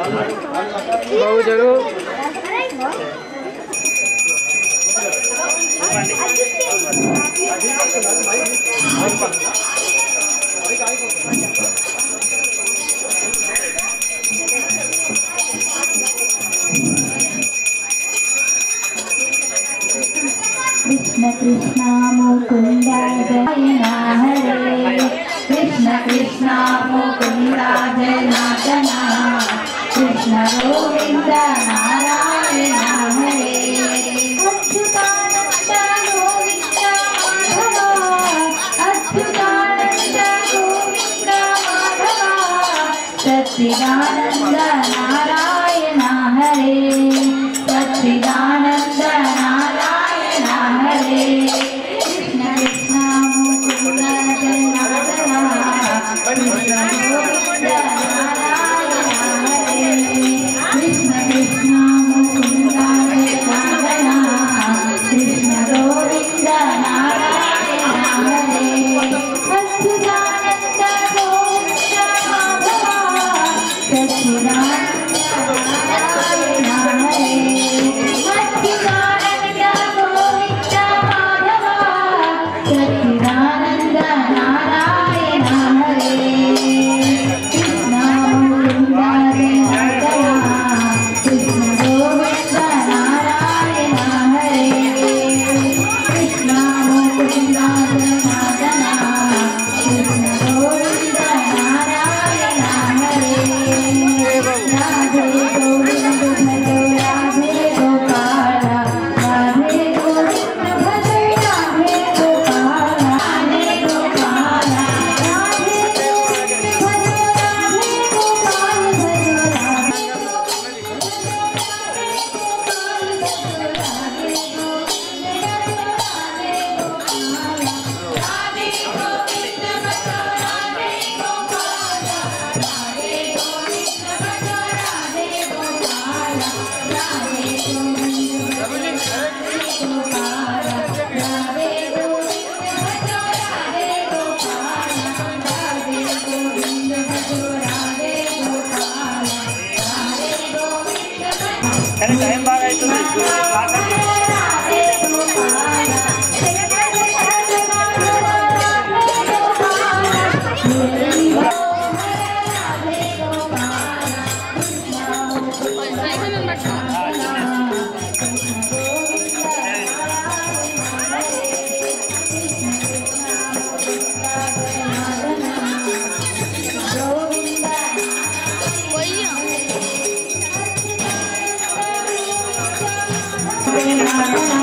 बाबू जरूर कृष्ण कृष्ण मुकुंद जय हरे कृष्ण कृष्ण मुकुंद जनार्दन कृष्ण गोविंद नारायण हरे अच्युतानंद गोविंद माधव अच्युतानंद गोविंद माधव सच्चिदानंद नारायण हरे सच्चिदानंद नारायण हरे कृष्ण कृष्ण मुकुंद जनार्दन कृष्ण गोविंद नारायण हरे कृष्ण कृष्ण मुकुंद जनार्दन कृष्ण गोविंद नारायण हरे अच्युतानंद गोविंद माधव सच्चिदानंद नारायण हरे अच्युतानंद गोविंद माधव सच्चिदानंद नारायण हरे कृष्ण मुकुंद जनार्दन कृष्ण गोविंद नारायण हरे कृष्ण मुकुंद जनार्दन कृष्ण गोविंद नारायण हरे राधे गोविंद भजो राधे गोपाल राधे गोविंद भजो राधे गोपाल राधे गोपाल राधे गोविंद भजो राधे गोपाल भजो राधे टाइम बागा Hare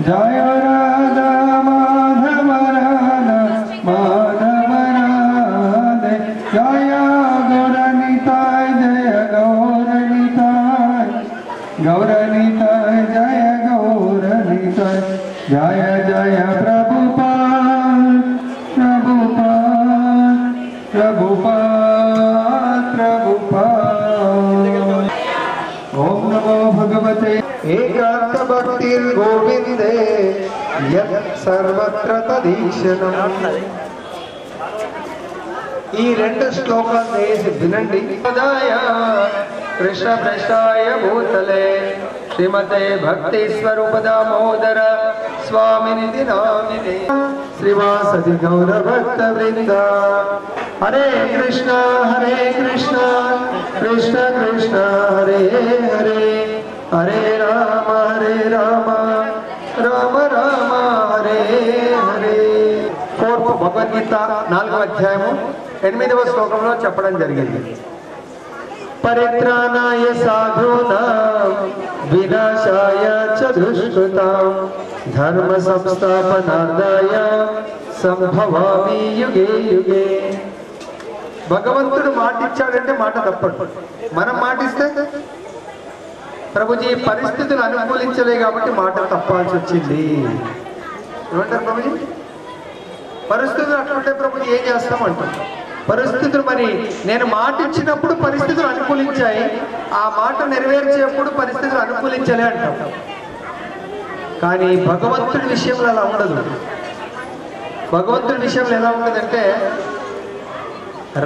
Jaya राधा माधव राधा माधव राधे जय गौरनिताय जय गौरनिताय गौरनिताय जय गौरनिताय जय जय प्रभुपाद प्रभुपाद प्रभुपाद प्रभुपाद। ओम नमो भगवते एकांत भक्तिर गोविंदे यत् सर्वत्र तदीशनम्। ఈ రెండు శ్లోకాలు వేసి వినండి। కృష్ణ భ్రష్టాయ భూతలే శ్రీమతే భక్తి స్వరూప దామోదర స్వామినిధి నామినే శ్రీవాసది గౌర భక్త వృంద। హరే కృష్ణ కృష్ణ కృష్ణ హరే హరే హరే రామ రామ రామ హరే హరే। ఫోర్త్ భగవద్గీత 4వ అధ్యాయము 8వ శ్లోకంలో చెప్పడం జరిగింది। పరిత్రాణాయ సాధూనాం వినాశాయ చ దుష్కృతాం ధర్మ సంస్థాపనార్థాయ సంభవామి యుగే యుగే। భగవంతుడు మాటిచ్చాడంటే మాట తప్పడు। మనం మాటిస్తే ప్రభుజీ పరిస్థితులు అనుకూలించలే కాబట్టి మాట తప్పాల్సి వచ్చింది ఏమంటారు ప్రభుజీ? పరిస్థితులు అట్లుంటే ప్రభుజీ ఏం చేస్తామంటారు? పరిస్థితులు మరి నేను మాట ఇచ్చినప్పుడు పరిస్థితులు అనుకూలించాయి, ఆ మాట నెరవేర్చేప్పుడు పరిస్థితులు అనుకూలించలే అంటాం। కానీ భగవంతుడి విషయంలో అలా ఉండదు। భగవంతుడి విషయంలో ఎలా ఉండదంటే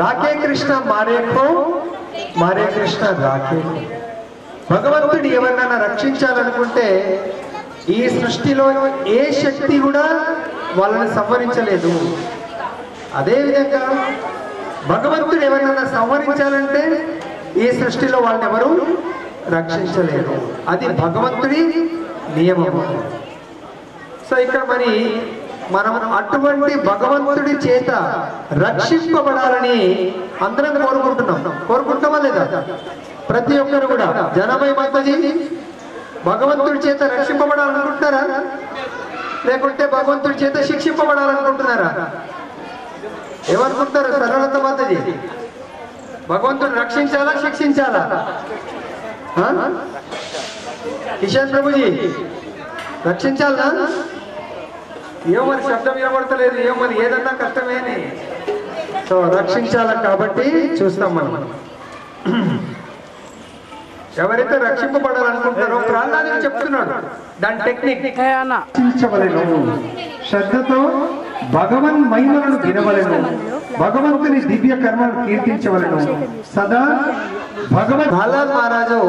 రాకే కృష్ణ మారే కృష్ణ రాకే। భగవంతుడు ఎవరినైనా రక్షించాలనుకుంటే ఈ సృష్టిలో ఏ శక్తి కూడా వాళ్ళని సంహరించలేదు। అదేవిధంగా భగవంతుడు ఎవరినైనా సంహరించాలంటే ఈ సృష్టిలో వాళ్ళని ఎవరు రక్షించలేరు। అది భగవంతుడి నియమము। సో ఇక్కడ మరి మనం అటువంటి భగవంతుడి చేత రక్షింపబడాలని అందరం కోరుకుంటామా లేదా? ప్రతి ఒక్కరు కూడా జనమై మాతాజీ భగవంతుడి చేత రక్షింపబడాలనుకుంటున్నారా, లేకుంటే భగవంతుడి చేత శిక్షింపబడాలనుకుంటున్నారా? ఏమనుకుంటారు సరళత మాతాజీ? భగవంతుడు రక్షించాలా శిక్షించాలా? కిషన్ ప్రభుజీ రక్షించాలా? ఏమో మరి శబ్దం వినబడతలేదు, ఏమో మరి ఏదన్నా కష్టమేని। సో రక్షించాల కాబట్టి చూస్తాం మనం। ఎవరైతే రక్షింపబడాలనుకుంటారో ప్రాణానికి చెప్తున్నాడు దాని టెక్నిక్ రక్షించవలెను, శ్రద్ధతో భగవన్ మహిమలను వినవలెను, భగవంతుని దివ్య కర్మను కీర్తించవలెను సదా। భగవన్ ప్రహ్లాద్ మహారాజు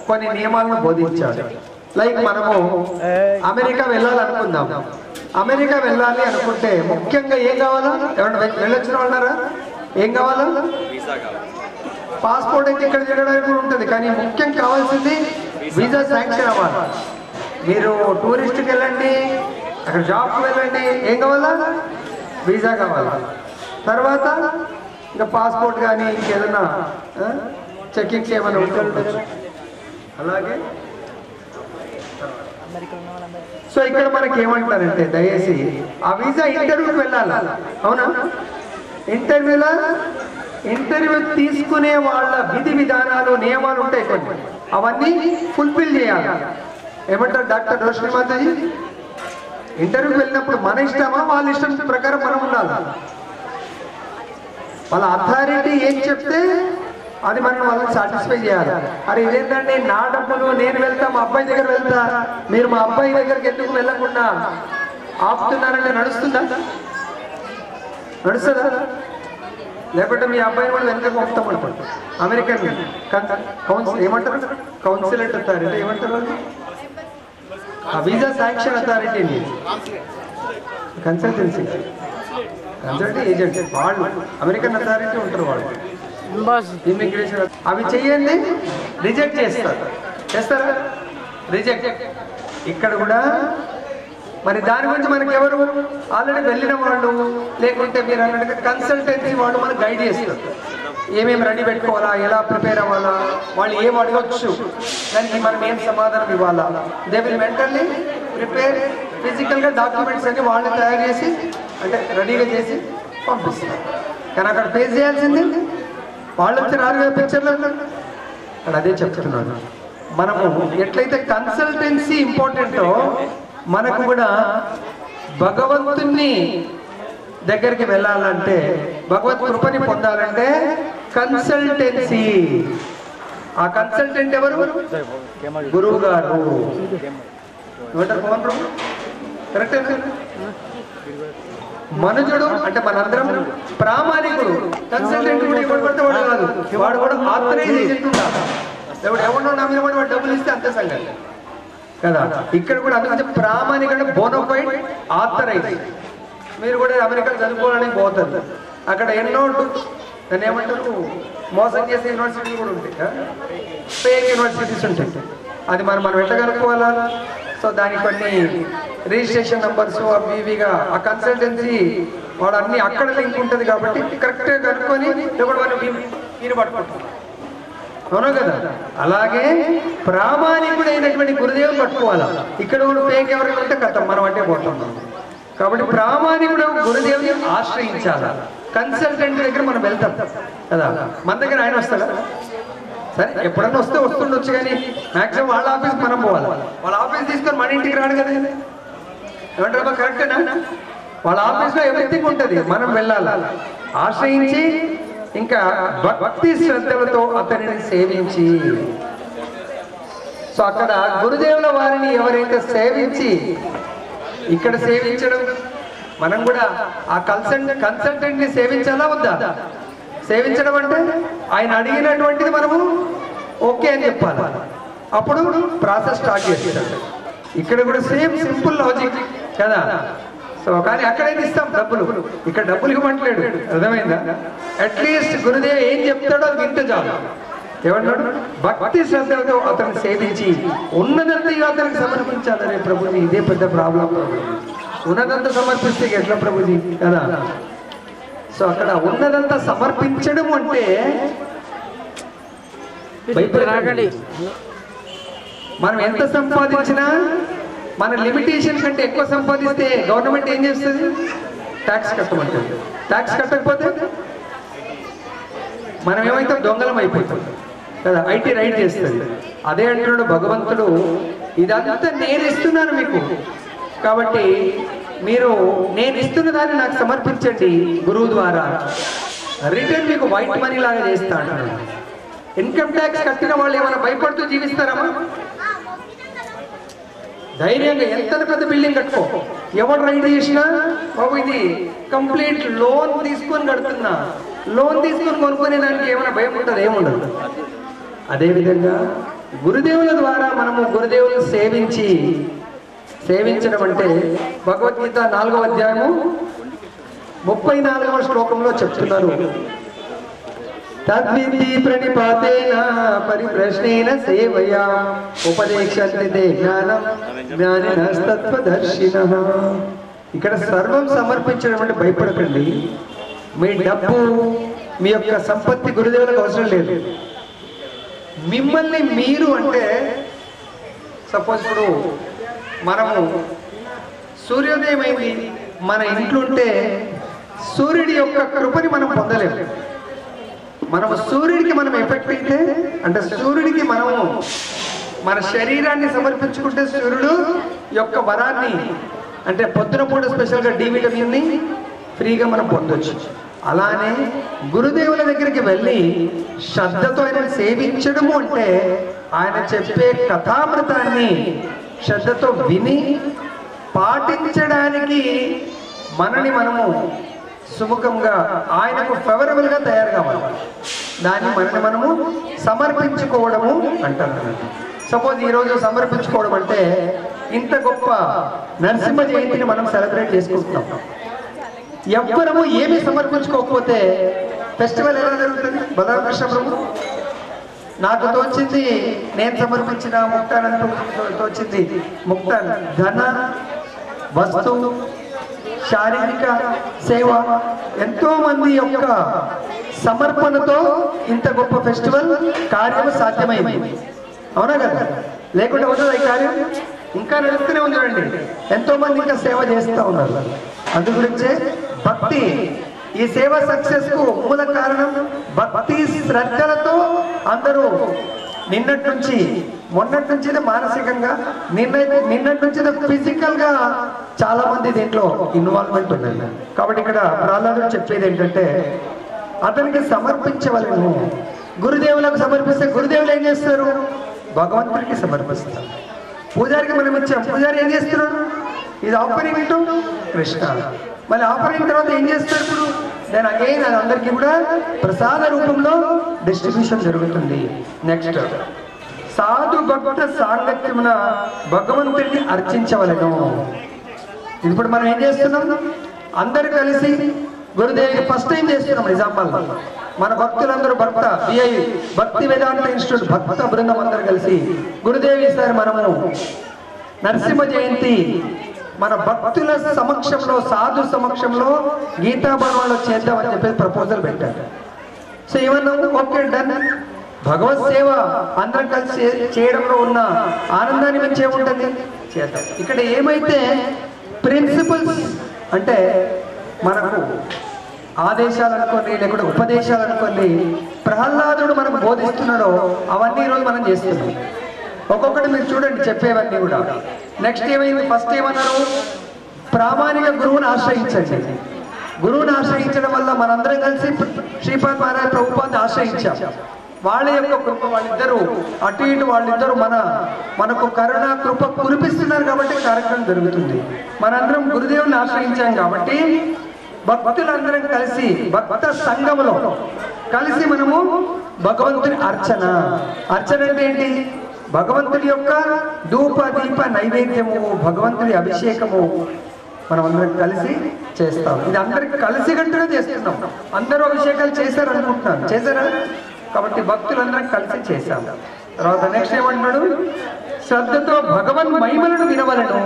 కొన్ని నియమాలను బోధించాడు। లైక్ మనము అమెరికా వెళ్ళాలనుకుందాం, అమెరికా వెళ్ళాలి అనుకుంటే ముఖ్యంగా ఏం కావాలా? ఎవరైనా వెళ్ళొచ్చిన వాళ్ళారా? ఏం కావాలా? పాస్పోర్ట్ అయితే ఇక్కడ తిరగడానికి కూడా ఉంటుంది, కానీ ముఖ్యం కావాల్సింది వీసా శాంక్షన్ అవ్వాలి। మీరు టూరిస్ట్కి వెళ్ళండి, అక్కడ జాబ్కి వెళ్ళండి, ఏం కావాలా? వీసా కావాలా। తర్వాత ఇంకా పాస్పోర్ట్ కానీ ఇంకేదన్నా చెకింగ్స్ ఏమైనా ఉంటుంది అలాగే। సో ఇక్కడ మనకి ఏమంటారంటే దయచేసి ఆ వీసా ఇంటర్వ్యూకి వెళ్ళాలా, అవునా? ఇంటర్వ్యూ తీసుకునే వాళ్ళ విధి విధానాలు నియమాలు ఉంటాయి కొన్ని, అవన్నీ ఫుల్ఫిల్ చేయాలి। ఏమంటారు డాక్టర్ రోషిని మాతాజీ? ఇంటర్వ్యూకి వెళ్ళినప్పుడు మన ఇష్టమా వాళ్ళ ఇష్టం ప్రకారం మనం ఉండాలి? వాళ్ళ అథారిటీ ఏం చెప్తే అది మనం వాళ్ళని సాటిస్ఫై చేయాలి। అరే ఇదేంటంటే నా డబ్బులు నేను వెళ్తా, మా అబ్బాయి దగ్గర వెళ్తా, మీరు మా అబ్బాయి దగ్గరికి ఎందుకు వెళ్ళకుండా ఆపుతున్నారంటే నడుస్తుందా? లేకపోతే మీ అబ్బాయిని కూడా వెనక పంపుతామంటారు। అమెరికన్ కౌన్సిల్ ఏమంటారు? కౌన్సిలర్ అథారిటీ ఏమంటారు? Visa sanction authority, consultancy agent వాళ్ళు, అమెరికన్ అథారిటీ ఉంటారు వాళ్ళు, ఇమిగ్రేషన్ అవి చెయ్యండి, రిజెక్ట్ చేస్తారా? రిజెక్ట్। ఇక్కడ కూడా మరి దాని గురించి మనకి ఎవరు ఆల్రెడీ వెళ్ళిన వాళ్ళు, లేకుంటే మీరు అన్నట్టుగా కన్సల్టెన్సీ వాళ్ళు మనకు గైడ్ చేస్తారు, ఏమేమి రెడీ పెట్టుకోవాలా, ఎలా ప్రిపేర్ అవ్వాలా, వాళ్ళు ఏం అడగొచ్చు, దానికి మనం ఏం సమాధానం ఇవ్వాలా। దే విల్ మెంటల్లీ ప్రిపేర్ ఫిజికల్గా డాక్యుమెంట్స్ అన్ని వాళ్ళు తయారు చేసి అంటే రెడీగా చేసి పంపిస్తారు. కానీ అక్కడ పే చేయాల్సింది వాళ్ళు వచ్చి రారు కదా పిక్చర్లో. అక్కడ అదే చెప్తున్నాను, మనము ఎట్లయితే కన్సల్టెన్సీ ఇంపార్టెంటో మనకు కూడా భగవంతుని దగ్గరికి వెళ్ళాలంటే, భగవత్ కృపని పొందాలంటే కన్సల్టెన్సీ. ఆ కన్సల్టెంట్ ఎవరు? గురువు గారు. కరెక్ట్. మనుజుడు అంటే మనందరం ప్రామాణికుడు. కన్సల్టెంట్ కూడా ఎవరు పడితే వాడు కాదు, వాడు కూడా ఆథరైజ్ ఏజెంట్ ఉండాలి. ఎవడో నమ్మిన వాడు డబ్బులు ఇస్తే అంతే సంగతి కదా. ఇక్కడ కూడా అందుకంటే ప్రామాణికుడు బోనోఫైడ్ ఆథరైజ్. మీరు కూడా అమెరికా చదువుకోవాలని పోతారు, అక్కడ ఎన్నో దాన్ని ఏమంటారు మోసం చేసే యూనివర్సిటీలు కూడా ఉంటాయి, ఫేక్ యూనివర్సిటీస్ ఉంటాయి. అది మనం ఎట్లా కనుక్కోవాలా? సో దానికి కొన్ని రిజిస్ట్రేషన్ నంబర్స్ అవి ఇవిగా ఆ కన్సల్టెన్సీ వాడు అన్ని అక్కడ లింక్ ఉంటుంది కాబట్టి కరెక్ట్గా కనుక్కొని ఇప్పుడు మనం మీరు పట్టుకుంటాం. అవును కదా. అలాగే ప్రామాణికుడైనటువంటి గురుదేవులు పట్టుకోవాలా. ఇక్కడ కూడా ఫేక్ ఎవరైనా ఉంటే కథ మనం అంటే పోతున్నాం. కాబట్టి ప్రామాణికుడు గురుదేవుని ఆశ్రయించాలా. కన్సల్టెంట్ దగ్గర మనం వెళ్తాం కదా, మన దగ్గర ఆయన వస్తాడా? సరే ఎప్పుడన్నా వస్తే వస్తుండొచ్చు, కానీ మ్యాక్సిమం వాళ్ళ ఆఫీస్కి మనం పోవాలి. వాళ్ళ ఆఫీస్ తీసుకొని మన ఇంటికి రాడు కదా. ఏమంటారమ్మా, కరెక్టేనా? వాళ్ళ ఆఫీస్లో ఎవ్రీథింగ్ ఉంటుంది, మనం వెళ్ళాలి. ఆశ్రయించి ఇంకా భక్తి శ్రద్ధలతో అతనిని సేవించి. సో అక్కడ గురుదేవుల వారిని ఎవరైతే సేవించి, ఇక్కడ సేవించడం మనం కూడా ఆ కన్సల్టెంట్ ని సేవించాలా వద్దా? సేవించడం అంటే ఆయన అడిగినటువంటిది మనము ఓకే అని చెప్పాలి, అప్పుడు ప్రాసెస్ స్టార్ట్ చేస్తాడు. ఇక్కడ కూడా సేమ్ సింపుల్ లాజిక్ కదా. సో కానీ అక్కడైతే ఇస్తాం డబ్బులు, ఇక్కడ డబ్బులు ఇవ్వట్లేడు. అర్థమైందా? అట్లీస్ట్ గురుదేవ్ ఏం చెప్తాడో అది వింటే చాలు. ఏమన్నాడు? భక్తి శ్రద్ధలతో అతను సేవించి ఉన్నదంతా అతనికి సమర్పించాలనే ప్రభుజీ. ఇదే పెద్ద ప్రాబ్లం. ఉన్నదంతా సమర్పిస్తే ఎట్లా ప్రభుజీ కదా. సో అక్కడ ఉన్నదంతా సమర్పించడం అంటే మనం ఎంత సంపాదించినా మన లిమిటేషన్ కంటే ఎక్కువ సంపాదిస్తే గవర్నమెంట్ ఏం చేస్తుంది? ట్యాక్స్ కట్టమంటుంది. ట్యాక్స్ కట్టకపోతే మనం ఏమైతే దొంగలం అయిపోతాం కదా, ఐటీ రైడ్ చేస్తుంది. అదే అంటున్నాడు భగవంతుడు, ఇదంతా నేను ఇస్తున్నాను మీకు, కాబట్టి మీరు నేను ఇస్తున్న దాన్ని నాకు సమర్పించండి గురువు ద్వారా, రిటర్న్ మీకు వైట్ మనీ లాగా చేస్తా అంటున్నాడు. ఇన్కమ్ ట్యాక్స్ కట్టిన వాళ్ళు ఏమైనా భయపడుతూ జీవిస్తారమ్మా? ధైర్యంగా ఎంత పెద్ద బిల్డింగ్ కట్టుకో, ఎవరు రైడ్ చేసినా బాబు ఇది కంప్లీట్ లోన్ తీసుకొని కడుతున్నా, లోన్ తీసుకొని కొనుక్కునే దానికి ఏమైనా భయం ఉంటుంది? ఏముండదు. అదేవిధంగా గురుదేవుల ద్వారా మనము గురుదేవులను సేవించడం అంటే భగవద్గీత 4వ అధ్యాయము 34వ శ్లోకంలో చెప్తున్నారు. తద్విధి ప్రణిపాతేన పరిప్రశ్నేన సేవయా ఉపదేక్షంతే జ్ఞానం జ్ఞానినస్తత్వదర్శినః. ఇక్కడ సర్వం సమర్పించడం అంటే భయపడకండి. మీ డబ్బు మీ యొక్క సంపత్తి గురుదేవులకు అవసరం లేదు. మిమ్మల్ని మీరు అంటే సపోజ్ ఇప్పుడు మనము సూర్యోదయం అయింది మన ఇంట్లో ఉంటే సూర్యుడి యొక్క కృపని మనం పొందలేము. మనము సూర్యుడికి మనం ఎఫెక్ట్ అయితే అంటే సూర్యుడికి మనము మన శరీరాన్ని సమర్పించుకుంటే సూర్యుడు యొక్క వరాన్ని అంటే పొద్దున పూట స్పెషల్గా డి విటమిన్ని ఫ్రీగా మనం పొందొచ్చు. అలానే గురుదేవుల దగ్గరికి వెళ్ళి శ్రద్ధతో ఆయన సేవించడము అంటే ఆయన చెప్పే కథామృతాన్ని శ్రద్ధతో విని పాటించడానికి మనని మనము సుముఖంగా ఆయనకు ఫేవరబుల్గా తయారు కావాలి. దాన్ని మనము సమర్పించుకోవడము అంటారు. సపోజ్ ఈరోజు సమర్పించుకోవడం అంటే ఇంత గొప్ప నరసింహ జయంతిని మనం సెలబ్రేట్ చేసుకుంటున్నాం. ఎవ్వరము ఏమి సమర్పించుకోకపోతే ఫెస్టివల్ ఎలా జరుగుతుంది? బలరామకృష్ణ ప్రభు నాకు తోచింది నేను సమర్పించిన ముక్తానంతో తోచింది ముక్తాన్ ధన వస్తువు శారీరక సేవ ఎంతో మంది యొక్క సమర్పణతో ఇంత గొప్ప ఫెస్టివల్ కార్యం సాధ్యమైంది. అవునా కదా? లేకుంటే అవుతుంది ఈ కార్యం ఇంకా నడుస్తూనే ఉంది చూడండి. ఎంతో మంది ఇంకా సేవ చేస్తూ ఉన్నారు. అందు గురించే భక్తి ఈ సేవ సక్సెస్ కు మూల కారణం. భక్తి శ్రద్ధలతో అందరూ నిన్నటి నుంచి మొన్నటి నుంచి మానసికంగా నిన్నటి నుంచి ఫిజికల్ గా చాలా మంది దీంట్లో ఇన్వాల్వ్మెంట్ ఉన్నాయి. కాబట్టి ఇక్కడ ప్రహ్లాదుడు చెప్పేది ఏంటంటే అతనికి సమర్పించవలను. గురుదేవులకు సమర్పిస్తే గురుదేవులు ఏం చేస్తారు? భగవంతుడికి సమర్పిస్తారు. పూజారికి మనం ఇచ్చాం, పూజారి ఏం చేస్తున్నాడు? ఇది ఆఫరింగ్ టు కృష్ణ. మళ్ళీ ఆఫరింగ్ తర్వాత ఏం చేస్తారు? ఇప్పుడు నేను అగైన్ అది అందరికీ కూడా ప్రసాద రూపంలో డిస్ట్రిబ్యూషన్ జరుగుతుంది. నెక్స్ట్ సాధు భక్త సాంగత్యమున భగవంతుడిని అర్చించవలను. ఇప్పుడు మనం ఏం చేస్తున్నాం? అందరు కలిసి గురుదేవి ఫస్ట్ టైం చేస్తున్నాం నిజామాబాద్లో. మన భక్తులందరూ భక్తి వేదాంత ఇన్స్టిట్యూట్ భక్త బృందం అందరూ కలిసి గురుదేవి సార్ మనము నరసింహ జయంతి మన భక్తుల సమక్షంలో సాధు సమక్షంలో గీతా భవనంలో చేద్దామని చెప్పేసి ప్రపోజల్ పెట్టారు. సో ఏమన్నా ఓకే డన్. భగవత్ సేవ అందరం కలిసి చేయడంలో ఉన్న ఆనందాన్ని మించి ఏముంటుంది? చేద్దాం. ఇక్కడ ఏమైతే ప్రిన్సిపల్స్ అంటే మనకు ఆదేశాలు అనుకోండి లేకుంటే ఉపదేశాలు అనుకోండి ప్రహ్లాదుడు మనకు బోధిస్తున్నాడో అవన్నీ ఈరోజు మనం చేస్తున్నాం. ఒక్కొక్కటి మీరు చూడండి చెప్పేవన్నీ కూడా. నెక్స్ట్ ఏమైంది? ఫస్ట్ ఏమన్నారు? ప్రామాణిక గురువుని ఆశ్రయించండి. గురువుని ఆశ్రయించడం వల్ల మనందరం కలిసి శ్రీపాద్ మహారాజ్ ప్రభుపాద్ ఆశ్రయించాం. వాళ్ళ యొక్క కృప వాళ్ళిద్దరూ అటు ఇటు వాళ్ళిద్దరూ మనకు కరుణ కృప కురిపిస్తున్నారు కాబట్టి కార్యక్రమం జరుగుతుంది. మనందరం గురుదేవుని ఆశ్రయించాం కాబట్టి భక్తులందరం కలిసి భక్త సంఘంలో కలిసి మనము భగవంతుని అర్చన అంటే ఏంటి? భగవంతుడి యొక్క ధూప దీప నైవేద్యము, భగవంతుడి అభిషేకము మనం అందరం కలిసి చేస్తాం. ఇది అందరికి కలిసి గంటగా చేస్తున్నాం. అందరూ అభిషేకాలు చేశారు అనుకుంటున్నాను, చేశారా? కాబట్టి భక్తులందరం కలిసి చేశాం. తర్వాత నెక్స్ట్ ఏమంటున్నాడు? శ్రద్ధతో భగవన్ మహిమలను వినవలను.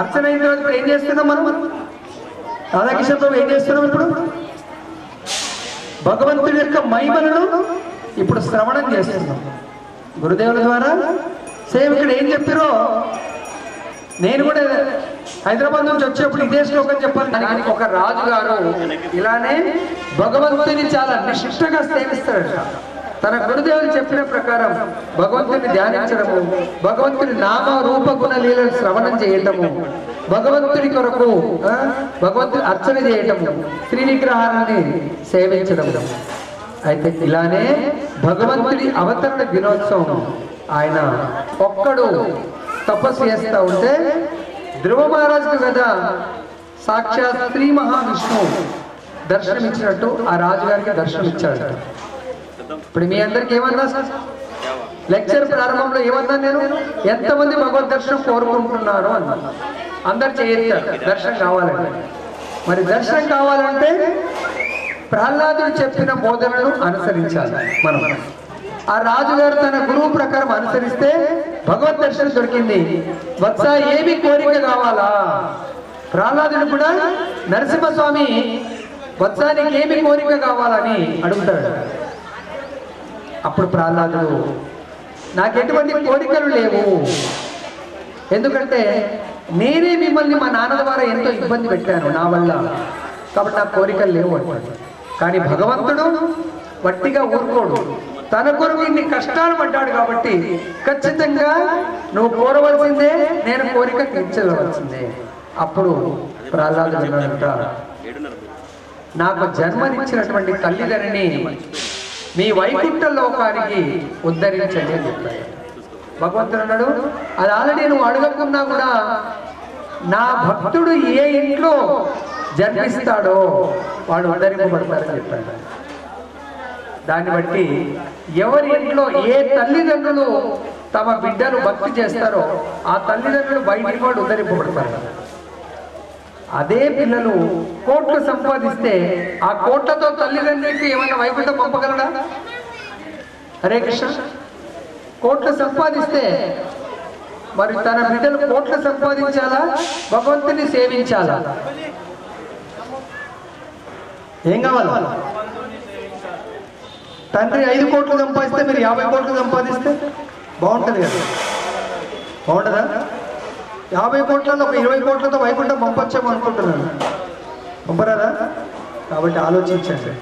అర్చన అయిన తర్వాత ఏం చేస్తున్నాం మనం? రాధాకృష్ణ ప్రభు ఏం చేస్తున్నాం? ఇప్పుడు భగవంతుడి యొక్క మహిమలను ఇప్పుడు శ్రవణం చేస్తున్నాం గురుదేవుల ద్వారా. సేమ్ ఇక్కడ ఏం చెప్పారో నేను కూడా హైదరాబాద్ నుంచి వచ్చేప్పుడు ఇదే శ్లోకం చెప్పాలి. దానికి ఒక రాజుగారు ఇలానే భగవంతుని చాలా నిష్ఠగా సేవిస్తాడట. తన గురుదేవులు చెప్పిన ప్రకారం భగవంతుని ధ్యానించడము, భగవంతుని నామ రూప గుణ లీలను శ్రవణం చేయటము, భగవంతుడి కొరకు భగవంతుని అర్చన చేయటము, శ్రీ విగ్రహాన్ని సేవించడము. అయితే ఇలానే భగవంతుడి అవతరణ దినోత్సవం ఆయన ఒక్కడు తపస్సు చేస్తూ ఉంటే ధ్రువ మహారాజుకు కదా సాక్షాత్ శ్రీ మహావిష్ణువు దర్శనమిచ్చినట్టు ఆ రాజుగారికి దర్శనం ఇచ్చాడు. ఇప్పుడు మీ అందరికి ఏమన్నా లెక్చర్ ప్రారంభంలో ఏమన్నా నేను ఎంతమంది భగవద్ దర్శనం కోరుకుంటున్నారు అన్నా. అందరు చేయొచ్చారు దర్శనం కావాలంటే. మరి దర్శనం కావాలంటే ప్రహ్లాదుడు చెప్పిన బోధనను అనుసరించాలి మనం. ఆ రాజుగారు తన గురువు ప్రకారం అనుసరిస్తే భగవద్ దర్శనం దొరికింది. వత్స ఏమి కోరిక కావాలా? ప్రహ్లాదుడు కూడా నరసింహస్వామి వత్సానికి ఏమి కోరిక కావాలని అడుగుతాడు. అప్పుడు ప్రహ్లాదుడు నాకు ఎటువంటి కోరికలు లేవు, ఎందుకంటే నేనే మిమ్మల్ని మా నాన్న ద్వారా ఎంతో ఇబ్బంది పెట్టాను నా వల్ల, కాబట్టి నాకు కోరికలు లేవు అంటాడు. కానీ భగవంతుడు వట్టిగా ఊరుకోడు. తన కొరకు ఇన్ని కష్టాలు పడ్డాడు కాబట్టి ఖచ్చితంగా నువ్వు కోరవలసిందే, నేను కోరిక తీర్చవలసిందే. అప్పుడు ప్రహ్లాదుడు అంటాడు, నాకు జన్మనిచ్చినటువంటి తల్లిదండ్రిని మీ వైకుంఠ లోకానికి ఉద్ధరించండి అని చెప్పాడు. భగవంతుడు అన్నాడు, అది ఆల్రెడీ నువ్వు అడగకున్నా కూడా నా భక్తుడు ఏ ఇంట్లో జన్మిస్తాడో వాడు ఉద్ధరింపబడతారని చెప్పాడు. దాన్ని బట్టి ఎవరి ఇంట్లో ఏ తల్లిదండ్రులు తమ బిడ్డను భక్తి చేస్తారో ఆ తల్లిదండ్రులు బయటికి వాడు ఉద్ధరింపబడతారు. అదే పిల్లలు కోట్లు సంపాదిస్తే ఆ కోట్లతో తల్లిదండ్రులకి ఏమైనా వైకుంఠం పంపగలడా? హరే కృష్ణ. కోట్లు సంపాదిస్తే మరి తన బిడ్డలు కోట్లు సంపాదించాలా, భగవంతుని సేవించాలా? ఏం కావాలా? తండ్రి 5 కోట్లు సంపాదిస్తే మీరు 50 కోట్లు సంపాదిస్తే బాగుంటుంది కదా, బాగుంటుందా? 50 కోట్లలో ఒక 20 కోట్లతో వైకుంఠం పంపొచ్చాము అనుకుంటున్నాను. పంపరాదా? కాబట్టి ఆలోచించండి,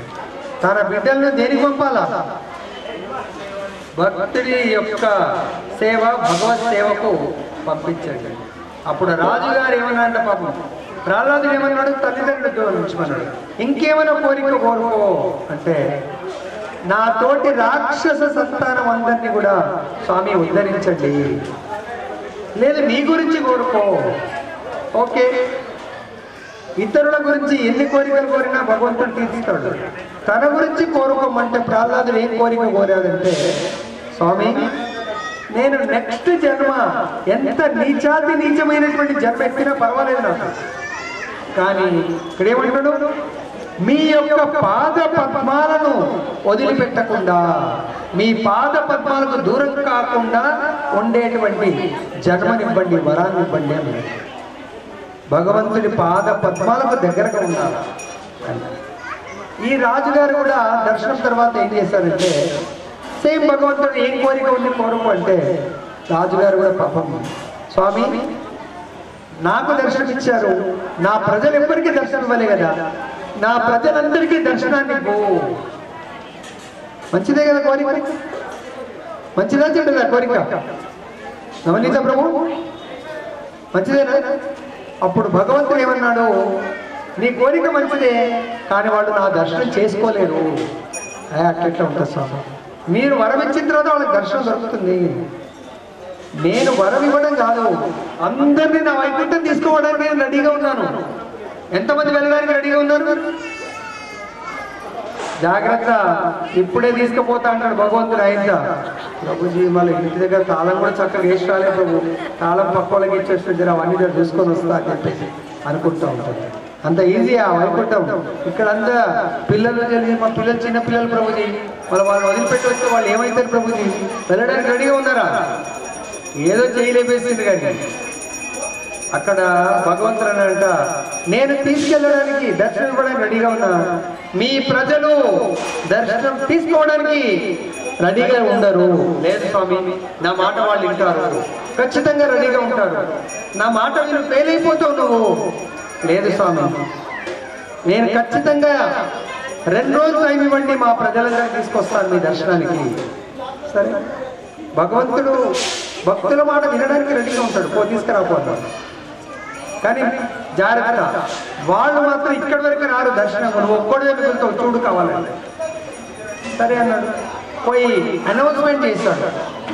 తన బిడ్డలను దేనికి పంపాలా? భక్తుడి యొక్క సేవ, భగవత్ సేవకు పంపించండి. అప్పుడు రాజుగారు ఏమన్నా అంటే పాపం ప్రహ్లాదుడు ఏమన్నాడు? తల్లిదండ్రులతో ఉంచమన్నాడు. ఇంకేమైనా కోరిక కోరుకో అంటే, నా తోటి రాక్షస సంతానం అందరినీ కూడా స్వామి ఉద్ధరించండి, లేదు నీ గురించి కోరుకో. ఓకే, ఇతరుల గురించి ఎన్ని కోరికలు కోరినా భగవంతుడు తీర్చుతాడు. తన గురించి కోరుకోమంటే ప్రహ్లాదుడు ఏం కోరిక కోరాడంటే, స్వామి నేను నెక్స్ట్ జన్మ ఎంత నీచాతి నీచమైనటువంటి జన్మ ఎత్తినా పర్వాలేదు నాకు, కానీ ఇక్కడ ఏమంటాడు? మీ యొక్క పాద పద్మాలను వదిలిపెట్టకుండా, మీ పాద పద్మాలకు దూరం కాకుండా ఉండేటువంటి జన్మనివ్వండి, వరాన్ని ఇవ్వండి అని. భగవంతుడి పాద పద్మాలకు దగ్గరగా ఉండాలి. ఈ రాజుగారు కూడా దర్శనం తర్వాత ఏం చేశారంటే, సేమ్ భగవంతుడు ఏం కోరిక ఉంది కోరుకు అంటే, రాజుగారు కూడా పాపం స్వామి నాకు దర్శనం ఇచ్చారు, నా ప్రజలు ఎప్పటికీ దర్శనం ఇవ్వలే కదా, నా ప్రజలందరికీ దర్శనాన్ని పో. మంచిదే కదా కోరిక? మంచిదా చెడ్డదా కోరిక? నవనీత ప్రభు మంచిదేనా? అప్పుడు భగవంతుడు ఏమన్నాడు? నీ కోరిక మంచిదే, కానీ వాళ్ళు నా దర్శనం చేసుకోలేరు. అట్లా ఉంటుంది స్వామి. మీరు వరం ఇచ్చిన తర్వాత వాళ్ళకి దర్శనం దొరుకుతుంది. నేను వరం ఇవ్వడం కాదు, అందరినీ నా వైకుంఠం తీసుకోవడానికి నేను రెడీగా ఉన్నాను. ఎంతమంది వెళ్ళడానికి రెడీగా ఉన్నారు? జాగ్రత్త, ఇప్పుడే తీసుకుపోతా అంటాడు భగవంతుడు. ఆయన ప్రభుజీ మళ్ళీ ఇంటి దగ్గర తాళం కూడా చక్కగా వేసి రాలే ప్రభు, తాళం పక్క వాళ్ళకి ఇచ్చేస్తుంది, అవన్నీ చూసుకొని వస్తా అని చెప్పేసి అనుకుంటూ ఉంటాడు. అంత ఈజీ ఆ వైకుంఠం. ఇక్కడంతా పిల్లలు తెలిసి, మా పిల్లలు చిన్న పిల్లలు ప్రభుజీ, వాళ్ళు వదిలిపెట్టి వస్తే వాళ్ళు ఏమవుతారు ప్రభుజీ? వెళ్ళడానికి రెడీగా ఉన్నారా? ఏదో చేయలేపేసింది. కానీ అక్కడ భగవంతుడు అన్నాడంట, నేను తీసుకెళ్ళడానికి దర్శనం ఇవ్వడానికి రెడీగా ఉన్నా, మీ ప్రజలు దర్శనం తీసుకోవడానికి రెడీగా ఉండరు. లేదు స్వామి, నా మాట వాళ్ళు వింటారు, ఖచ్చితంగా రెడీగా ఉంటారు. నా మాట మీరు ఫెయిల్ అయిపోతావు నువ్వు. లేదు స్వామి, నేను ఖచ్చితంగా 2 రోజులు టైం ఇవ్వండి, మా ప్రజలందరూ తీసుకొస్తాను మీ దర్శనానికి. సరే, భగవంతుడు భక్తుల మాట వినడానికి రెడీగా ఉంటాడు, తీసుకురాపోతాడు. కానీ జాగ్రత్త, వాళ్ళు మాత్రం ఇక్కడి వరకు రారు దర్శనం. నువ్వు ఒక్కడే వెళ్తావు, చూడు కావాలంటే. సరే అన్నాడు. పోయి అనౌన్స్మెంట్ చేస్తాడు.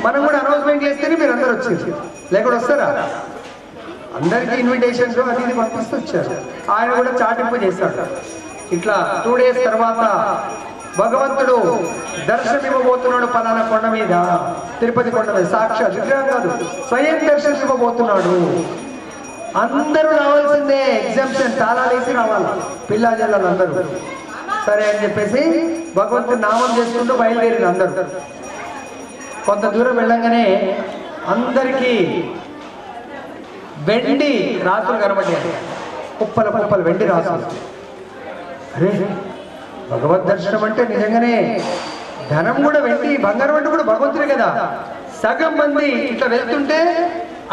మనం కూడా అనౌన్స్మెంట్ చేస్తేనే మీరు అందరూ వచ్చేసి, లేకుండా వస్తారా? అందరికీ ఇన్విటేషన్స్ అది ఇది పంపిస్తూ వచ్చారు. ఆయన కూడా చాటింపు చేస్తాడు. ఇట్లా 2 days తర్వాత భగవంతుడు దర్శనం ఇవ్వబోతున్నాడు పలానా కొండ మీద, తిరుపతి కొండ మీద. సాక్షాత్ విగ్రహం కాదు, స్వయం దర్శనం ఇవ్వబోతున్నాడు. అందరూ రావాల్సిందే, ఎగ్జామ్షన్ తాళాలు వేసి రావాలి పిల్ల జల్లాలు అందరూ. సరే అని చెప్పేసి భగవంతుడు నామం చేసుకుంటూ బయలుదేరి అందరూ. కొంత దూరం వెళ్ళంగానే అందరికీ వెండి రాసులు కనబడ్డాయి, కుప్పలు వెండి రాసులు. అరే, భగవద్ దర్శనం అంటే నిజంగానే ధనం కూడా వెండి, బంగారం అంటే కూడా భగవంతుడే కదా. సగం మంది ఇట్లా వెళ్తుంటే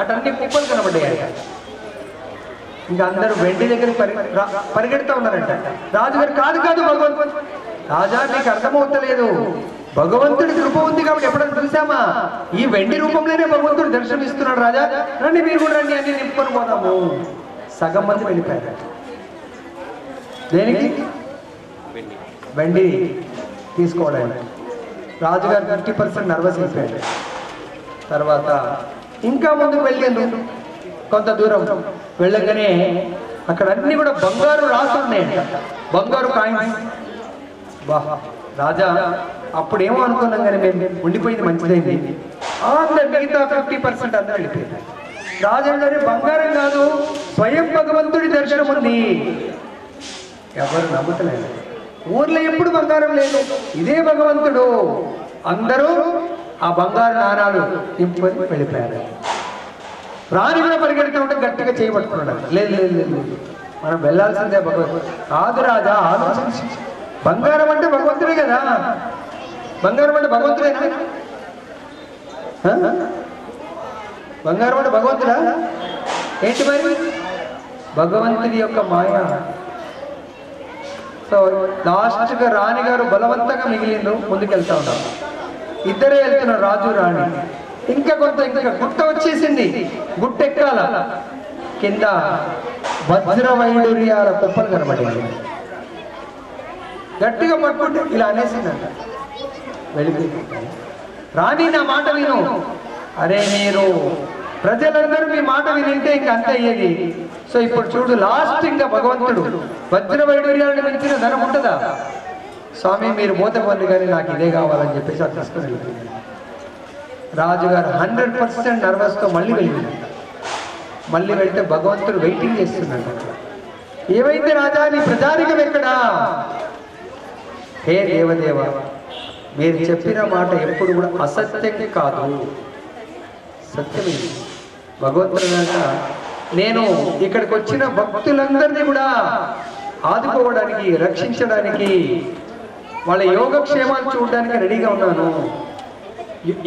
అటన్ని కుప్పలు కనబడ్డాయి. ఇంకా అందరూ వెండి దగ్గరికి పరిగెడుతూ ఉన్నారంట. రాజుగారు కాదు భగవంతుడు, రాజా నీకు అర్థమవుతలేదు, భగవంతుడి కృప ఉంది కాబట్టి ఎప్పుడైనా చూసామా? ఈ వెండి రూపంలోనే భగవంతుడు దర్శనం ఇస్తున్నాడు రాజా, రండి మీరు కూడా రండి అని నింపుకొని పోదాము. సగం మంది వెళ్ళిపోయారు. దేనికి? వెండి తీసుకోవడానికి. రాజుగారు 50% నర్వస్ అయిపోయాడు. తర్వాత ఇంకా ముందుకు వెళ్ళారు. కొంత దూరం వెళ్ళగానే అక్కడ అన్ని కూడా బంగారు రాసులు ఉన్నాయంట, బంగారు కాయిన్స్. బా రాజా, అప్పుడేమో అనుకున్నాం కానీ మేము ఉండిపోయింది మంచిదైంది. అందరు మిగతా 50% అందరూ వెళ్ళిపోయింది. రాజు అంటే బంగారం కాదు, స్వయం భగవంతుడి దర్శనం ఉంది. ఎవరు నమ్ముతలేదు. ఊర్లో ఎప్పుడు బంగారం లేదు, ఇదే భగవంతుడు. అందరూ ఆ బంగారు నాణాలు నింపుకొని వెళ్ళిపోయారు. రాణి కూడా పరిగెడుతూ ఉంటే గట్టిగా చేయబట్టుకున్నాడు. లేదు లేదు లేదు, మనం వెళ్ళాల్సిందే భగవంతుడు. కాదు రాజా, ఆలోచించి, బంగారం అంటే భగవంతుడే కదా. బంగారం అంటే భగవంతుడేనా? బంగారం అంటే భగవంతుడా? ఏంటి మరి? భగవంతుడి యొక్క మాయ. సో లాస్ట్గా రాణి గారు బలవంతంగా మిగిలిండ్రు, ముందుకెళ్తా ఉన్నారు. ఇద్దరే వెళ్తున్నారు, రాజు రాణి. ఇంకా గుట్ట వచ్చేసింది, గుట్ట ఎక్కాల. కింద వజ్ర వైడూర్యాల కుప్పలు కనబడింది. గట్టిగా పట్టుకుంటే ఇలా అనేసిందంట, వెళ్ళిపోయి రాణి నా మాట విను. అరే మీరు ప్రజలందరూ మీ మాట వినింటే ఇంక అంతే అయ్యేది. సో ఇప్పుడు చూడు, లాస్ట్ ఇంకా భగవంతుడు వజ్ర వైడూర్యాలను మించిన ధనం ఉంటుందా? స్వామి మీరు మోతపంది కానీ నాకు ఇదే కావాలని చెప్పేసి అది తీసుకుని వెళ్ళిపోయింది. రాజుగారు 100% నర్వస్తో మళ్ళీ వెళ్ళింది. మళ్ళీ వెళ్తే భగవంతుడు వెయిటింగ్ చేస్తున్నాడు. ఏమైంది రాజా, నీ ప్రజానికం ఎక్కడా? హే దేవదేవ, మీరు చెప్పిన మాట ఎప్పుడు కూడా అసత్యం కాదు, సత్యమే. భగవంతుడు కనుక నేను ఇక్కడికి వచ్చిన భక్తులందరినీ కూడా ఆదుకోవడానికి, రక్షించడానికి, వాళ్ళ యోగక్షేమాలు చూడడానికి రెడీగా ఉన్నాను.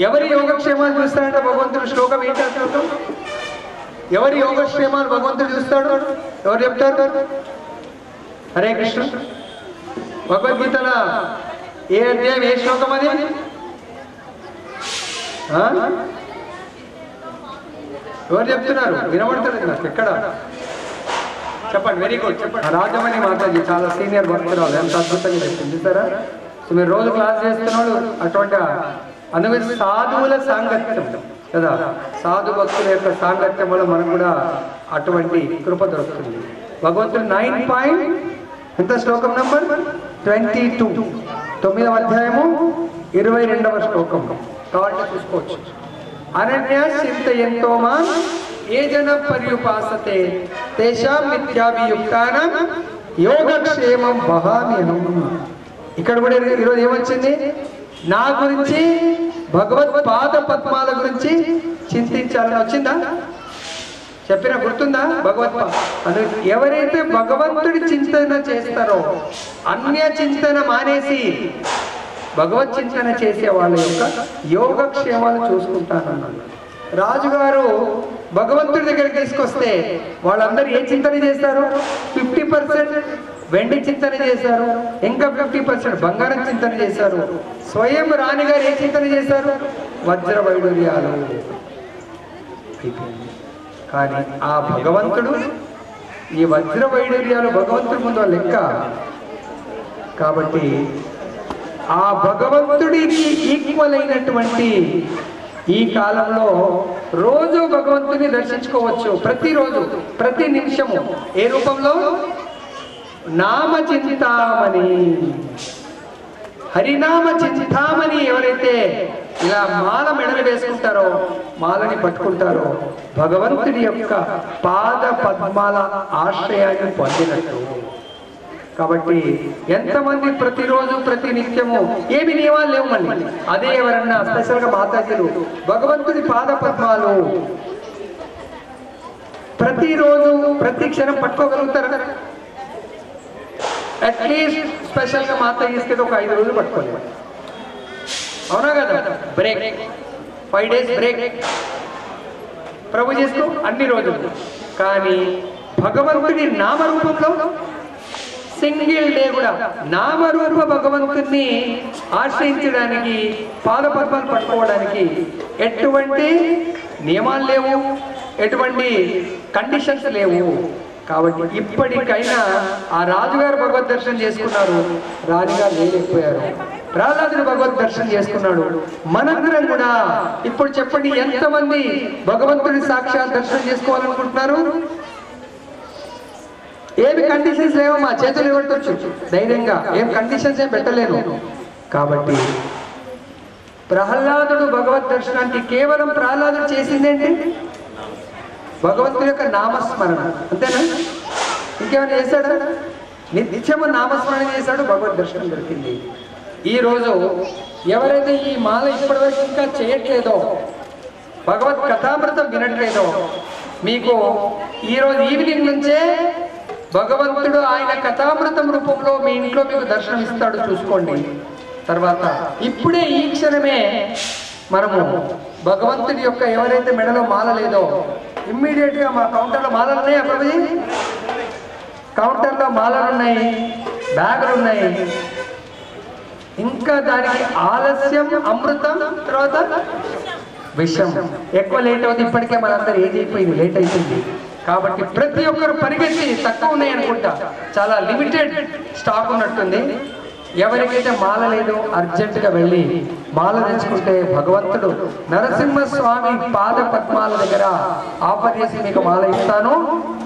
ఎవరి యోగక్షేమాలు చూస్తాడంటే భగవంతుడు శ్లోకం ఏంటి? శ్లోకం ఎవరి యోగక్షేమాలు భగవంతుడు చూస్తాడు? ఎవరు చెప్తారు? హరే కృష్ణ. భగవద్గీతలో ఏ అధ్యాయం, ఏ శ్లోకం అది? ఎవరు చెప్తున్నారు? వినబడతాడు నాకు ఎక్కడ? చెప్పండి. వెరీ గుడ్, చెప్పండి. రాజమణి మాతాజీ చాలా సీనియర్ భక్తురాలు, ఎంత అద్భుతంగా చెప్పింది చూసారా? సో మీరు రోజు క్లాస్ చేస్తున్నాడు. అటువంటి అందుకని సాధువుల సాంగత్యం కదా, సాధు భక్తుల యొక్క సాంగత్యం వల్ల మనకు కూడా అటువంటి కృప దొరుకుతుంది. భగవంతుడు 9 ఎంత శ్లోకం నంబర్ 22, 9వ అధ్యాయము 22వ శ్లోకం కావాలంటే చూసుకోవచ్చు. అనన్య చింతయంతో మాం ఏ జన పర్యుపాసతే తేషాం మిథ్యాభియుక్తానాం యోగక్షేమం వహామ్యహం. ఇక్కడ కూడా ఈరోజు ఏమొచ్చింది? నా గురించి, భగవత్ పాద పద్మాల గురించి చింతించాలని వచ్చిందా? చెప్పిన గుర్తుందా? ఎవరైతే భగవంతుడి చింతన చేస్తారో, అన్య చింతన మానేసి భగవత్ చింతన చేసే వాళ్ళ యొక్క యోగక్షేమాలు చూసుకుంటానన్నాడు. రాజుగారు భగవంతుడి దగ్గరికి తీసుకొస్తే వాళ్ళందరూ ఏ చింతన చేస్తారు? 50% వెండి చింతన చేశారు, ఇంకా 50% బంగారం చింతన చేశారు. స్వయం రాణిగారు ఏ చింతన చేశారు? వజ్ర వైడూర్యాలు. కానీ ఆ భగవంతుడు, ఈ వజ్ర వైడూర్యాలు భగవంతుడి ముందు లెక్క. కాబట్టి ఆ భగవంతుడికి ఈక్వల్ అయినటువంటి ఈ కాలంలో రోజు భగవంతుని దర్శించుకోవచ్చు. ప్రతిరోజు, ప్రతి నిమిషము. ఏ రూపంలో? నామ చింతామణి, హరినామ చింతామణి. ఎవరైతే ఇలా మాల మెడలు వేసుకుంటారో, మాలని పట్టుకుంటారో, భగవంతుడి యొక్క పాద పద్మాల ఆశ్రయాన్ని పొందినట్టు. కాబట్టి ఎంతమంది ప్రతిరోజు, ప్రతి నిత్యము, ఏమి నియమాలు లేవు మళ్ళీ. అదే ఎవరన్నా స్పెషల్గా మాతాజీలు భగవంతుడి పాద పద్మాలు ప్రతిరోజు, ప్రతి క్షణం పట్టుకోగలుగుతారా? అట్లీస్ట్ స్పెషల్గా మాతాజీస్కి ఒక 5 రోజులు పట్టుకోలేదు, అవునా కదా? బ్రేక్, 5 days బ్రేక్ ప్రభు చేస్తూ అన్ని రోజులు. కానీ భగవంతుడి నామరూపంలో సింగిల్ డే కూడా నామరూప భగవంతుని ఆశ్రయించడానికి, పాదపద్మాలు పట్టుకోవడానికి ఎటువంటి నియమాలు లేవు, ఎటువంటి కండిషన్స్ లేవు. కాబట్టి ఇప్పటికైనా ఆ రాజుగారు భగవద్ దర్శనం చేసుకున్నారు, రాజుగారు లేకపోయారు. ప్రహ్లాదుడు భగవద్ దర్శనం చేసుకున్నాడు. మనందరం కూడా ఇప్పుడు చెప్పండి, ఎంతమంది భగవంతుడి సాక్షాత్ దర్శనం చేసుకోవాలనుకుంటున్నారు? ఏమి కండిషన్స్ లేవో, మా చేతులు ఇవ్వవచ్చు ధైర్యంగా, ఏం కండిషన్స్ ఏం పెట్టలేను. కాబట్టి ప్రహ్లాదుడు భగవద్ దర్శనానికి కేవలం ప్రహ్లాదుడు చేసిందేంటి? భగవంతుడి యొక్క నామస్మరణ, అంతేనా? ఇంకేమైనా చేశాడా? నిత్యము నామస్మరణ చేశాడు, భగవద్ దర్శనం దొరికింది. ఈరోజు ఎవరైతే ఈ మాల ఇప్పటివరకు ఇంకా చేయట్లేదో, భగవత్ కథామృతం వినట్లేదో, మీకు ఈరోజు ఈవినింగ్ నుంచే భగవంతుడు ఆయన కథామృతం రూపంలో మీ ఇంట్లో మీకు దర్శనం ఇస్తాడు, చూసుకోండి. తర్వాత ఇప్పుడే ఈ క్షణమే మనము భగవంతుడి యొక్క ఎవరైతే మెడలో మాల లేదో ఇమ్మీడియట్గా మా కౌంటర్లో మాలలు ఉన్నాయా ప్రభుజీ? కౌంటర్లో మాలలు ఉన్నాయి, బ్యాగులు ఉన్నాయి. ఇంకా దానికి ఆలస్యం అమృతం, తర్వాత విషం. ఎక్కువ లేట్ అవుతుంది. ఇప్పటికే మనందరూ ఏజ్ అయిపోయింది, లేట్ అయిపోయింది. కాబట్టి ప్రతి ఒక్కరు పరిగెత్తి, తక్కువ ఉన్నాయి అనుకుంటా, చాలా లిమిటెడ్ స్టాక్ ఉన్నట్టుంది. ఎవరికైతే మాల లేదు అర్జెంటుగా వెళ్ళి మాల తెచ్చుకుంటే భగవంతుడు నరసింహస్వామి పాద పద్మాల దగ్గర ఆఫర్ చేసి మీకు మాల ఇస్తాను,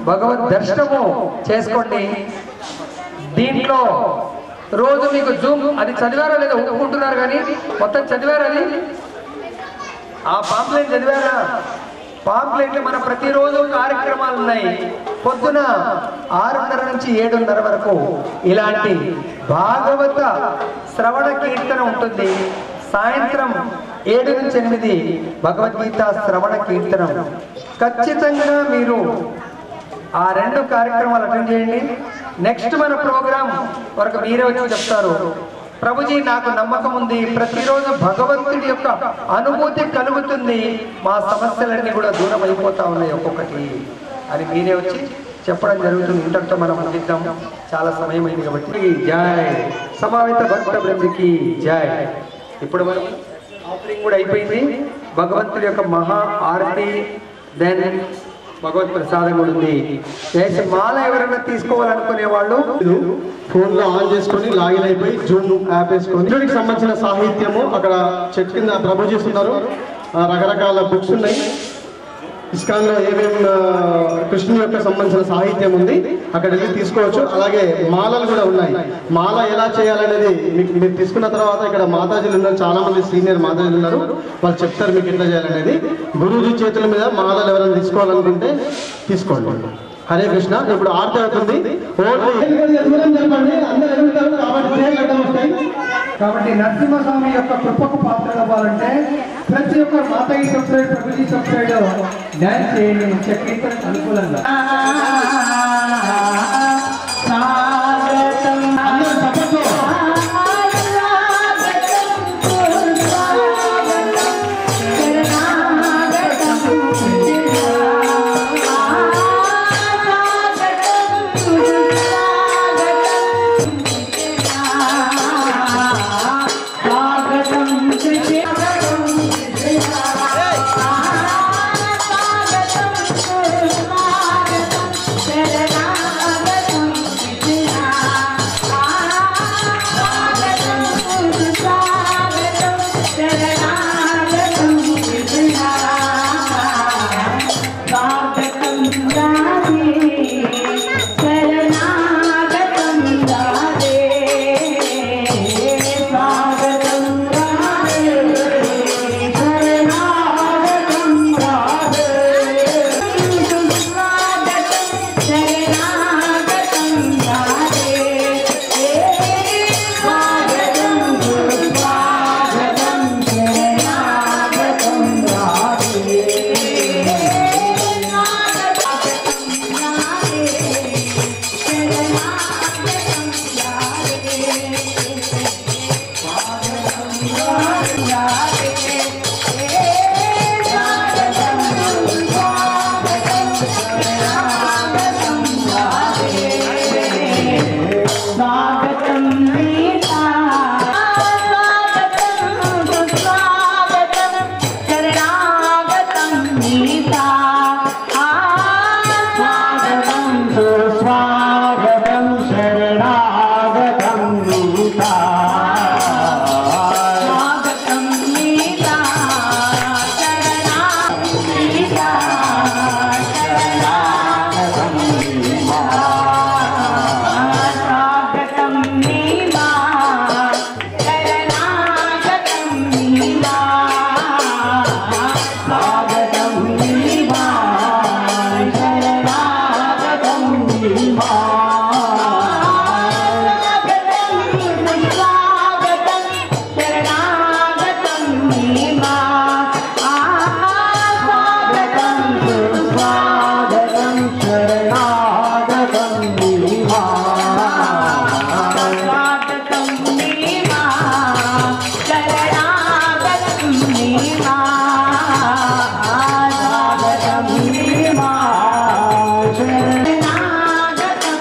భగవద్ దర్శనము చేసుకోండి. దీంట్లో రోజు మీకు జూమ్ అది చదివారా లేదా ఒప్పుకుంటున్నారు కానీ మొత్తం చదివారా? అది ఆ పాంప్లెట్ చదివారా? పాంప్లెట్లు మన ప్రతిరోజు కార్యక్రమాలు ఉన్నాయి. పొద్దున 6:30 నుంచి 7:30 వరకు ఇలాంటి భాగవత శ్రవణ కీర్తన ఉంటుంది. సాయంత్రం 7 నుంచి 8 భగవద్గీత శ్రవణ కీర్తనం. ఖచ్చితంగా మీరు ఆ 2 కార్యక్రమాలు అటెండ్ చేయండి. నెక్స్ట్ మన ప్రోగ్రాం వరకు మీరే వచ్చి చెప్తారు, ప్రభుజీ నాకు నమ్మకం ఉంది, ప్రతిరోజు భగవంతుడి యొక్క అనుభూతి కలుగుతుంది, మా సమస్యలన్నీ కూడా దూరం అయిపోతా ఉన్నాయి ఒక్కొక్కటి అని మీరే వచ్చి చెప్పడం జరుగుతుంది. ఇంతటితో మనం ముగిద్దాం, చాలా సమయం అయింది కాబట్టి. జై సమావేత భక్త బృందికి జై. ఇప్పుడు మనం ఆఫరింగ్ కూడా అయిపోయింది. భగవంతుడి యొక్క మహా ఆరతి, దెన్ భగవత్ ప్రసాదం కూడా ఉంది. మాల ఎవరైనా తీసుకోవాలనుకునే వాళ్ళు ఫోన్ లో ఆన్ చేసుకొని లాగిన్ అయిపోయి జూమ్ యాప్ వేసుకొని దీనికి సంబంధించిన సాహిత్యము అక్కడ చెట్టు కింద ప్రభుజీ ఉన్నారు. రకరకాల బుక్స్ ఉన్నాయి. ఇస్కాన్ లో ఏమేమి కృష్ణుని యొక్క సంబంధించిన సాహిత్యం ఉంది, అక్కడ వెళ్ళి తీసుకోవచ్చు. అలాగే మాలలు కూడా ఉన్నాయి. మాల ఎలా చేయాలనేది మీకు మీరు తీసుకున్న తర్వాత ఇక్కడ మాతాజీలు ఉన్నారు, చాలా మంది సీనియర్ మాతాజీలు ఉన్నారు, వాళ్ళు చెప్తారు మీకు ఎట్లా చేయాలనేది. గురూజీ చేతుల మీద మాలలు ఎవరైనా తీసుకోవాలనుకుంటే తీసుకోండి. హరే కృష్ణ. ఇప్పుడు ఆర్తి అవుతుంది. కాబట్టి నరసింహస్వామి యొక్క కృపకు పాత్ర అవ్వాలంటే ప్రతి ఒక్కరు Mataji subscribe, Prabhuji subscribe dance చేయండి. కీర్తన అనుకూలంగా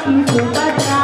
Subhadra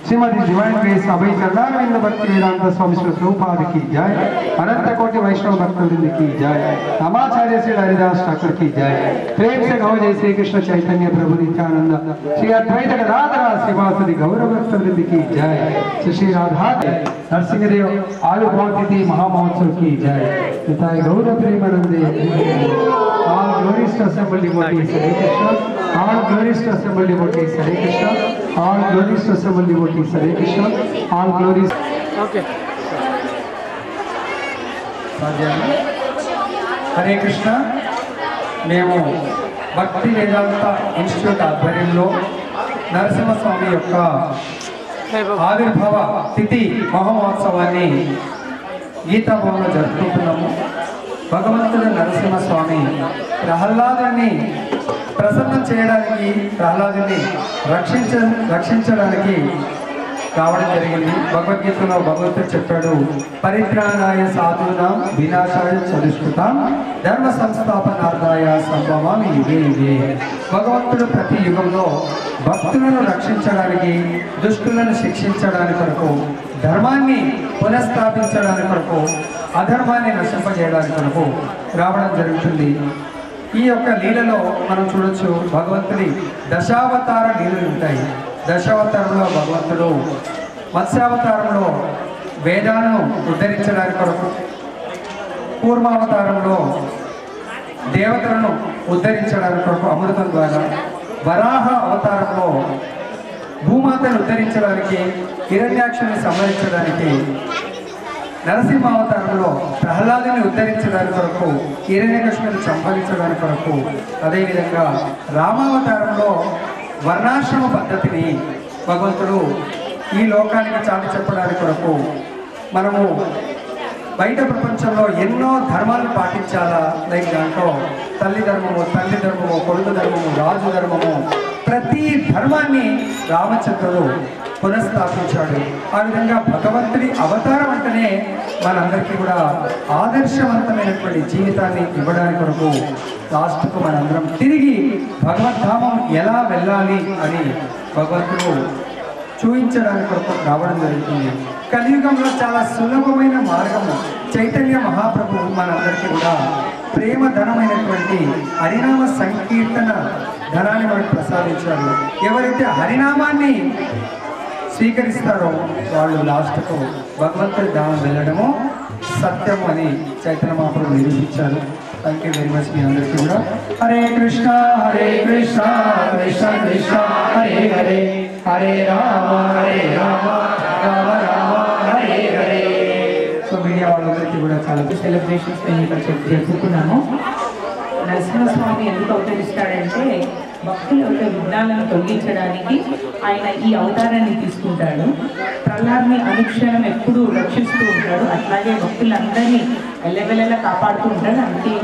श्रीमती डिवाइन ग्रेस अभय चरणारविंद भक्ति वेदांत स्वामी श्री प्रभुपाद की जय। अनंत कोटि वैष्णव भक्तवृंद की जय। रामाचार्य श्री हरिदास ठाकुर की जय। प्रेम से कहो जय श्री कृष्ण चैतन्य प्रभु नित्यानंद श्री अद्वैत गदाधर श्रीवासदि गौर भक्तवृंद की जय। श्री राधा नरसिंहदेव आयुर्भावतिथि महामहोत्सव की जय। निताय गौर प्रेमानंदे। All glories to assembled devotees, Hare Krishna. All glories to assembled devotees, Hare Krishna. All glories to assembled devotees, Hare Krishna. All glories. Okay. Hare Krishna. మేము భక్తి వేదాంత ఇన్స్టిట్యూట్ ఆధ్వర్యంలో నరసింహస్వామి యొక్క ఆవిర్భావ తిథి మహోత్సవాన్ని గీతాభవన్లో జరుపుకుంటున్నాము. భగవంతుడు నరసింహస్వామి ప్రహ్లాదుని ప్రసన్నం చేయడానికి, ప్రహ్లాదుని రక్షించడానికి రావడం జరిగింది. భగవద్గీతలో భగవంతుడు చెప్పాడు, పరిత్రాణాయ సాధూనాం వినాశాయ చతుష్కృతాం ధర్మ సంస్థాపనార్థాయ సంభవామి యుగే యుగే. భగవంతుడు ప్రతి యుగంలో భక్తులను రక్షించడానికి, దుష్టులను శిక్షించడానికి కొరకు, ధర్మాన్ని పునఃస్థాపించడానికి కొరకు, అధర్మాన్ని నశింపజేయడానికి కొరకు రావడం జరుగుతుంది. ఈ యొక్క లీలలో మనం చూడొచ్చు, భగవంతుడి దశావతార లీలలు ఉంటాయి. దశావతారంలో భగవంతుడు మత్స్యావతారంలో వేదాలను ఉద్ధరించడానికి కొరకు, కూర్మావతారంలో దేవతలను ఉద్ధరించడానికి కొరకు అమృతం ద్వారా, వరాహ అవతారంలో భూమాతను ఉద్ధరించడానికి, హిరణ్యాక్షుని సంహరించడానికి, నరసింహావతారంలో ప్రహ్లాదుని ఉద్ధరించడానికి కొరకు, హిరణ్యకృష్ణుని సంహరించడానికి కొరకు, అదేవిధంగా రామావతారంలో వర్ణాశ్రమ పద్ధతిని భగవంతుడు ఈ లోకానికి చాటి చెప్పడానికి కొరకు, మనము బయట ప్రపంచంలో ఎన్నో ధర్మాలను పాటించాలా, లైక్ దాంట్లో తల్లి ధర్మము, తండ్రి ధర్మము, కొడుకు ధర్మము, రాజు ధర్మము, ప్రతి ధర్మాన్ని రామచంద్రుడు పునఃస్థాపించాడు. ఆ విధంగా భగవంతుడి అవతారం అంటేనే మనందరికీ కూడా ఆదర్శవంతమైనటువంటి జీవితాన్ని ఇవ్వడానికి కొరకు లాస్ట్కు మనందరం తిరిగి భగవద్ధామం ఎలా వెళ్ళాలి అని భగవంతుడు చూపించడానికి కొరకు రావడం జరుగుతుంది. కలియుగంలో చాలా సులభమైన మార్గము చైతన్య మహాప్రభు మనందరికీ కూడా ప్రేమ ధనమైనటువంటి హరినామ సంకీర్తన ధనాన్ని మనకు ప్రసాదించారు. ఎవరైతే హరినామాన్ని స్వీకరిస్తారో వాళ్ళు లాస్ట్కు భగవంతుడి ధామం వెళ్ళడము సత్యము అని చైతన్య మహాప్రభు నిరూపించారు. థ్యాంక్ యూ వెరీ మచ్ మీ అందరికీ కూడా. హరే కృష్ణ కృష్ణ కృష్ణ హరే హరే, హరే రామ రామ రామ హరే హరే. సో మీడియా వాళ్ళందరికీ కూడా చాలా సెలబ్రేషన్స్ మేము ఇక్కడ జరుపుకున్నాము. నరసింహస్వామి ఎందుకు అవతరిస్తాడంటే భక్తుల యొక్క విఘ్నాలను తొలగించడానికి ఆయన ఈ అవతారాన్ని తీసుకుంటాడు. ప్రహ్లాద్ని అనుక్షణం ఎప్పుడూ రక్షిస్తూ ఉంటాడు. అట్లాగే భక్తులందరినీ ఎల్లవెల్లలా కాపాడుతూ ఉంటాడు. అందుకే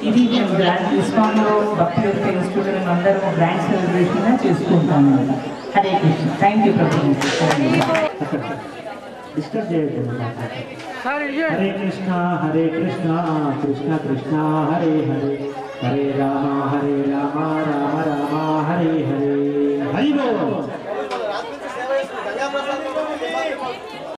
ఇది మేము గ్రాండ్ ఇస్కాన్లో భక్తుల యొక్క ఇన్స్టిట్యూట్ అందరూ గ్రాండ్ సెలబ్రేషన్గా చేస్తూ ఉంటాము. Hare Krishna. Thank you Prabhu. Hare Krishna Krishna Krishna Hare Hare, Hare Rama Rama Rama Hare